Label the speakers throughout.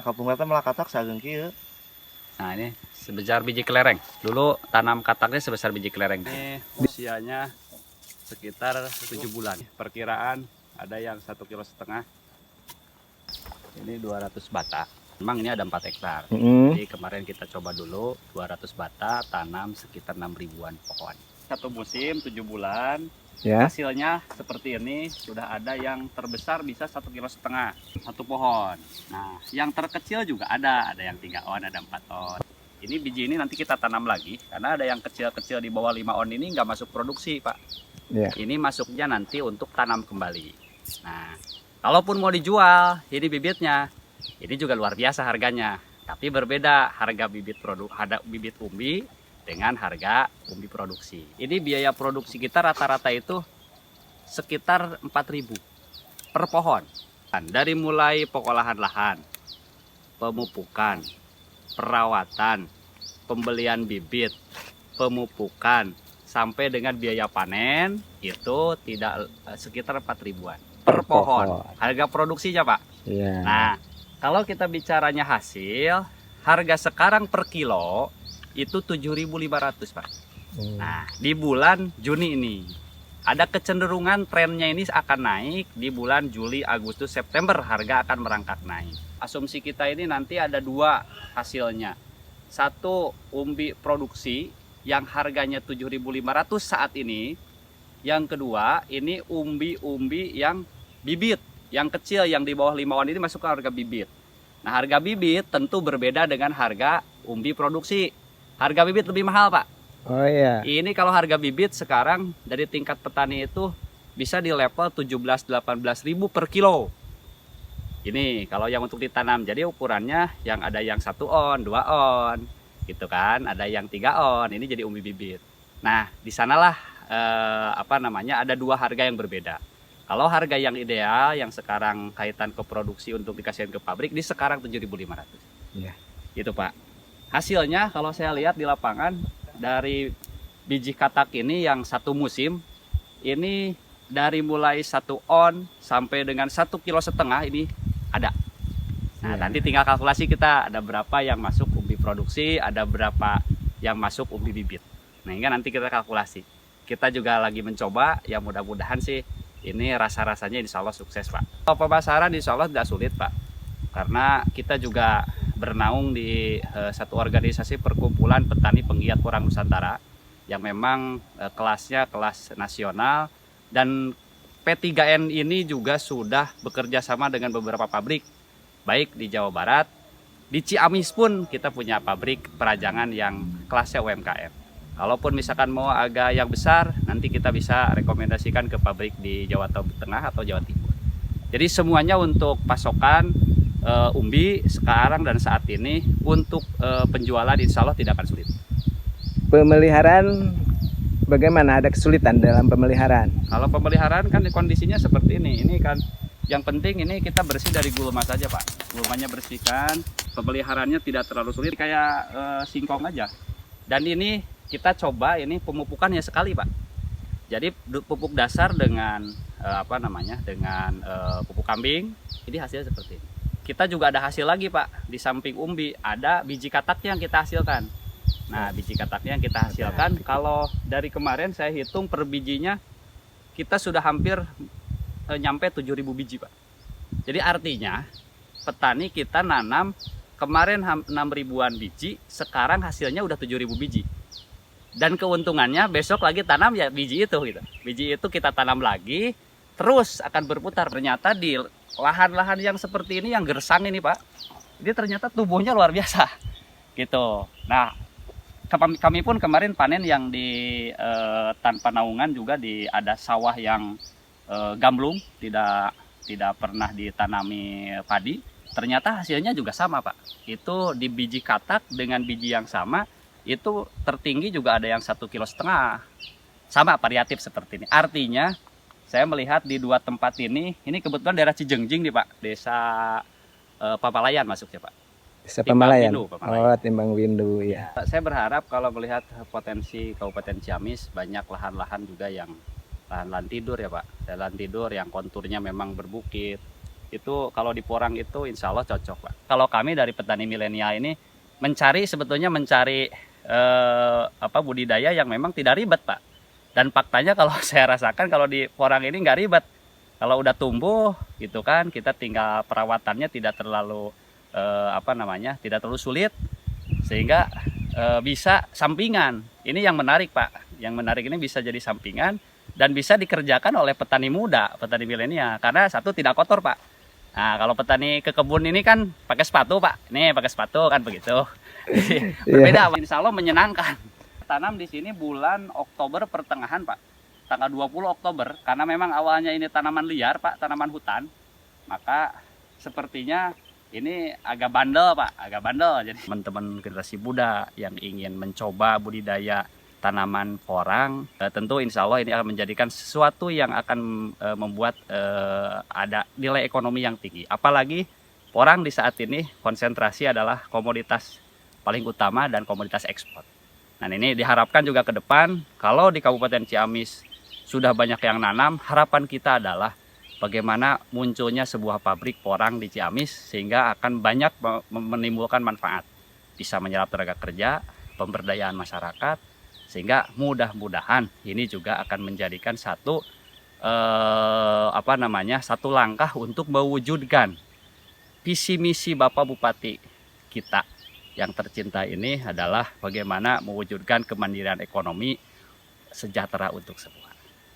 Speaker 1: kampung kata malah katak sageng kieu.
Speaker 2: Nah ini sebesar biji kelereng. Dulu tanam kataknya sebesar biji kelereng. Ini usianya sekitar 7 bulan. Perkiraan ada yang 1,5 kilo. Ini 200 bata. Memang ini ada 4 hektar. Jadi kemarin kita coba dulu 200 bata tanam sekitar 6 ribuan pohon. Satu musim 7 bulan.
Speaker 3: Ya.
Speaker 2: Hasilnya seperti ini, sudah ada yang terbesar bisa 1,5 kilo satu pohon. Nah, yang terkecil juga ada yang 3 on, ada 4 on. Ini biji ini nanti kita tanam lagi, karena ada yang kecil-kecil di bawah 5 on ini nggak masuk produksi, Pak.
Speaker 3: Ya.
Speaker 2: Ini masuknya nanti untuk tanam kembali. Nah, kalaupun mau dijual, ini bibitnya, ini juga luar biasa harganya. Tapi berbeda harga bibit bibit umbi dengan harga umbi produksi. Ini biaya produksi kita rata-rata itu sekitar 4.000 per pohon. Dari mulai pengolahan lahan, pemupukan, perawatan, pembelian bibit, pemupukan, sampai dengan biaya panen itu tidak sekitar 4.000-an per pohon. Harga produksinya, Pak.
Speaker 3: Ya.
Speaker 2: Nah, kalau kita bicaranya hasil, harga sekarang per kilo itu 7.500, Pak. Nah, di bulan Juni ini ada kecenderungan trennya ini akan naik. Di bulan Juli, Agustus, September harga akan merangkak naik. Asumsi kita ini nanti ada 2 hasilnya. Satu, umbi produksi yang harganya 7.500 saat ini. Yang kedua, ini umbi-umbi yang bibit, yang kecil, yang di bawah 5 on ini masuk ke harga bibit. Nah, harga bibit tentu berbeda dengan harga umbi produksi. Harga bibit lebih mahal, Pak.
Speaker 3: Oh iya.
Speaker 2: Ini kalau harga bibit sekarang dari tingkat petani itu bisa di level 17-18 ribu per kilo. Ini kalau yang untuk ditanam. Jadi ukurannya yang ada yang 1 on, 2 on, gitu kan. Ada yang 3 on. Ini jadi umbi bibit. Nah, di sanalah ada 2 harga yang berbeda. Kalau harga yang ideal yang sekarang kaitan ke produksi untuk dikasihin ke pabrik, di sekarang 7.500.
Speaker 3: Iya.
Speaker 2: Gitu, Pak. Hasilnya kalau saya lihat di lapangan dari biji katak ini yang 1 musim ini dari mulai 1 on sampai dengan 1,5 kilo ini ada. Nah, nanti tinggal kalkulasi kita ada berapa yang masuk umbi produksi, ada berapa yang masuk umbi bibit. Nah, hingga nanti kita kalkulasi. Kita juga lagi mencoba, ya mudah-mudahan sih ini rasa-rasanya insya Allah sukses, Pak. Kalau pemasaran insya Allah tidak sulit, Pak. Karena kita juga bernaung di satu organisasi perkumpulan petani penggiat porang Nusantara yang memang kelasnya kelas nasional, dan P3N ini juga sudah bekerja sama dengan beberapa pabrik baik di Jawa Barat, di Ciamis pun kita punya pabrik perajangan yang kelasnya UMKM. Kalaupun misalkan mau agak yang besar, nanti kita bisa rekomendasikan ke pabrik di Jawa Tengah atau Jawa Timur. Jadi semuanya untuk pasokan umbi sekarang dan saat ini untuk penjualan insya Allah tidak akan sulit.
Speaker 3: Pemeliharaan bagaimana? Ada kesulitan dalam pemeliharaan?
Speaker 2: Kalau pemeliharaan kan kondisinya seperti ini. Ini kan yang penting ini kita bersih dari gulma saja, Pak. Gulmanya bersihkan, pemeliharaannya tidak terlalu sulit kayak singkong aja. Dan ini kita coba ini pemupukannya sekali, Pak. Jadi pupuk dasar dengan dengan pupuk kambing. Ini hasilnya seperti ini. Kita juga ada hasil lagi, Pak. Di samping umbi ada biji kataknya yang kita hasilkan. Nah, biji kataknya yang kita hasilkan kalau dari kemarin saya hitung per bijinya kita sudah hampir nyampe 7.000 biji, Pak. Jadi artinya petani kita nanam kemarin 6 ribuan biji, sekarang hasilnya udah 7.000 biji. Dan keuntungannya besok lagi tanam ya biji itu gitu. Biji itu kita tanam lagi terus akan berputar. Ternyata di lahan-lahan yang seperti ini yang gersang ini, Pak, ini ternyata tumbuhnya luar biasa gitu. Nah, kami pun kemarin panen yang di tanpa naungan juga ada sawah yang gamblung, tidak pernah ditanami padi. Ternyata hasilnya juga sama, Pak. Itu di biji katak dengan biji yang sama itu tertinggi juga ada yang 1,5 kilo. Sama variatif seperti ini. Artinya saya melihat di 2 tempat ini kebetulan daerah Cijengjing nih, Pak, desa Pamalayan masuknya, Pak.
Speaker 3: Desa Pamalayan.
Speaker 2: Pamalayan.
Speaker 3: Oh, Timbang Windu ya.
Speaker 2: Saya berharap kalau melihat potensi Kabupaten Ciamis, banyak lahan-lahan juga yang lahan-lahan tidur ya, Pak. Lahan tidur yang konturnya memang berbukit, itu kalau di porang itu insya Allah cocok Pak. Kalau kami dari petani milenial ini sebetulnya mencari budidaya yang memang tidak ribet Pak. Dan faktanya kalau saya rasakan kalau di porang ini nggak ribet. Kalau udah tumbuh gitu kan, kita tinggal perawatannya tidak terlalu tidak terlalu sulit, sehingga bisa sampingan. Ini yang menarik Pak. Yang menarik ini bisa jadi sampingan dan bisa dikerjakan oleh petani muda, petani milenial. Karena satu tidak kotor Pak. Nah kalau petani ke kebun ini kan pakai sepatu Pak. Nih pakai sepatu kan begitu. Berbeda Pak. Insya Allah menyenangkan. Tanam di sini bulan Oktober pertengahan Pak. Tanggal 20 Oktober. Karena memang awalnya ini tanaman liar Pak, tanaman hutan. Maka sepertinya ini agak bandel Pak, agak bandel. Jadi teman-teman generasi muda yang ingin mencoba budidaya tanaman porang, tentu insya Allah ini akan menjadikan sesuatu yang akan membuat ada nilai ekonomi yang tinggi. Apalagi porang di saat ini konsentrasi adalah komoditas paling utama dan komoditas ekspor. Nah ini diharapkan juga ke depan, kalau di Kabupaten Ciamis sudah banyak yang nanam, harapan kita adalah bagaimana munculnya sebuah pabrik porang di Ciamis sehingga akan banyak menimbulkan manfaat. Bisa menyerap tenaga kerja, pemberdayaan masyarakat, sehingga mudah-mudahan ini juga akan menjadikan satu langkah untuk mewujudkan visi misi Bapak Bupati kita yang tercinta ini adalah bagaimana mewujudkan kemandirian ekonomi sejahtera untuk semua.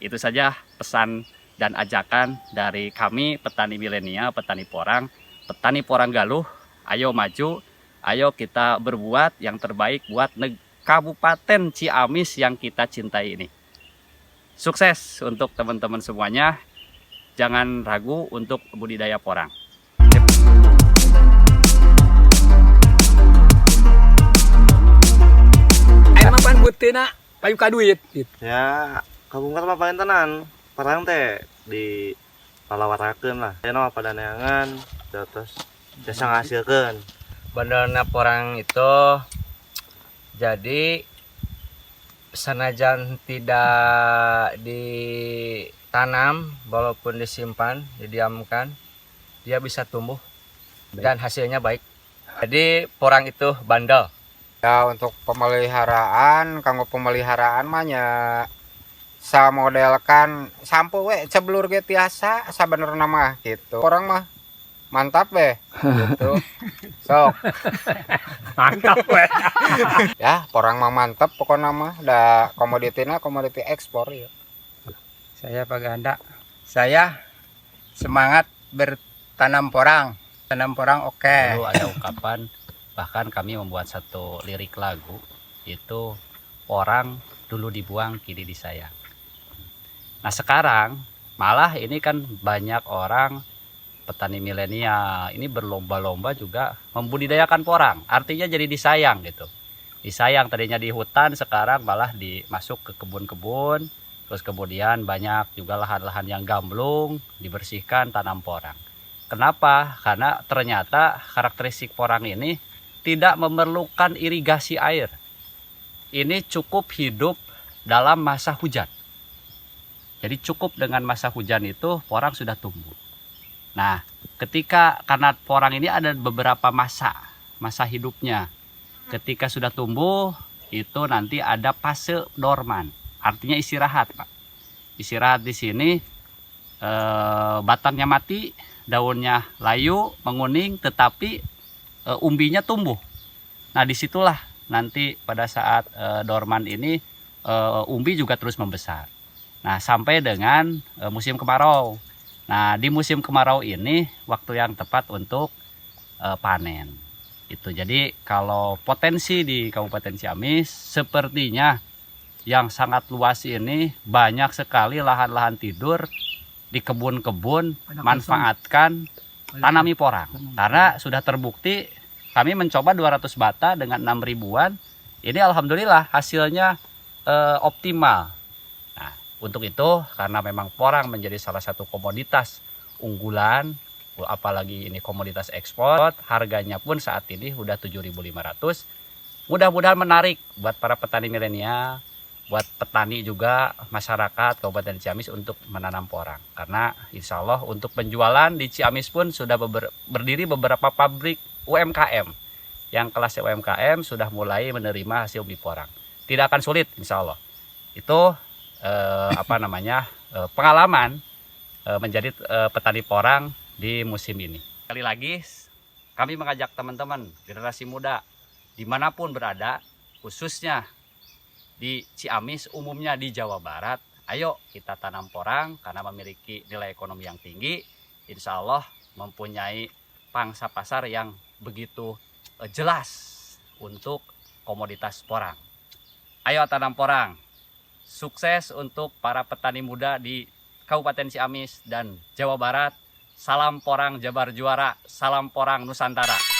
Speaker 2: Itu saja pesan dan ajakan dari kami petani milenial, petani porang Galuh. Ayo maju, ayo kita berbuat yang terbaik buat Kabupaten Ciamis yang kita cintai ini. Sukses untuk teman-teman semuanya. Jangan ragu untuk budidaya porang.
Speaker 4: Ayo mapan butina, payu ka duit.
Speaker 1: Ya kabungkat mah paling tenan perang teh di palawarakeun lah. Eno pada neangan terus jasa ngasilkeun.
Speaker 5: Benerna porang itu jadi sanajan tidak ditanam walaupun disimpan, didiamkan, dia bisa tumbuh dan hasilnya baik. Jadi porang itu bandel.
Speaker 6: Ya untuk pemeliharaan, kanggo pemeliharaan mah nya samodelkan sampo we ceblur ge tiasa sabenerna mah gitu. Porang mah mantap weh gitu. Sok.
Speaker 4: Mantap weh.
Speaker 6: Ya, porang mah mantap pokoknya mah. Da komoditina komoditi ekspor ya.
Speaker 4: Saya Pak Ganda. Saya semangat bertanam porang. Tanam porang oke.
Speaker 2: Dulu ada ungkapan, bahkan kami membuat satu lirik lagu, itu porang dulu dibuang kini disayang. Nah sekarang malah ini kan banyak orang petani milenial ini berlomba-lomba juga membudidayakan porang, artinya jadi disayang gitu. Disayang tadinya di hutan, sekarang malah dimasuk ke kebun-kebun, terus kemudian banyak juga lahan-lahan yang gamblung dibersihkan tanam porang. Kenapa? Karena ternyata karakteristik porang ini tidak memerlukan irigasi air. Ini cukup hidup dalam masa hujan. Jadi cukup dengan masa hujan itu porang sudah tumbuh. Nah, karena porang ini ada beberapa masa hidupnya. Ketika sudah tumbuh, itu nanti ada fase dorman, artinya istirahat, Pak. Istirahat di sini, batangnya mati, daunnya layu, menguning, tetapi umbinya tumbuh. Nah, disitulah nanti pada saat dorman ini, umbi juga terus membesar. Nah, sampai dengan musim kemarau. Nah, di musim kemarau ini waktu yang tepat untuk panen. Itu. Jadi kalau potensi di Kabupaten Ciamis sepertinya yang sangat luas ini, banyak sekali lahan-lahan tidur di kebun-kebun, manfaatkan tanami porang. Karena sudah terbukti kami mencoba 200 bata dengan 6 ribuan. Ini alhamdulillah hasilnya optimal. Untuk itu, karena memang porang menjadi salah satu komoditas unggulan, apalagi ini komoditas ekspor, harganya pun saat ini udah 7.500. Mudah-mudahan menarik buat para petani milenial, buat petani juga, masyarakat Kabupaten Ciamis untuk menanam porang. Karena insya Allah untuk penjualan di Ciamis pun sudah berdiri beberapa pabrik UMKM. Yang kelas UMKM sudah mulai menerima hasil beli porang. Tidak akan sulit insya Allah. Itu pengalaman menjadi petani porang di musim ini. Sekali lagi kami mengajak teman-teman generasi muda dimanapun berada, khususnya di Ciamis, umumnya di Jawa Barat, ayo kita tanam porang karena memiliki nilai ekonomi yang tinggi, insya Allah mempunyai pangsa pasar yang begitu jelas untuk komoditas porang. Ayo tanam porang. Sukses untuk para petani muda di Kabupaten Ciamis dan Jawa Barat. Salam porang Jabar Juara, salam porang Nusantara.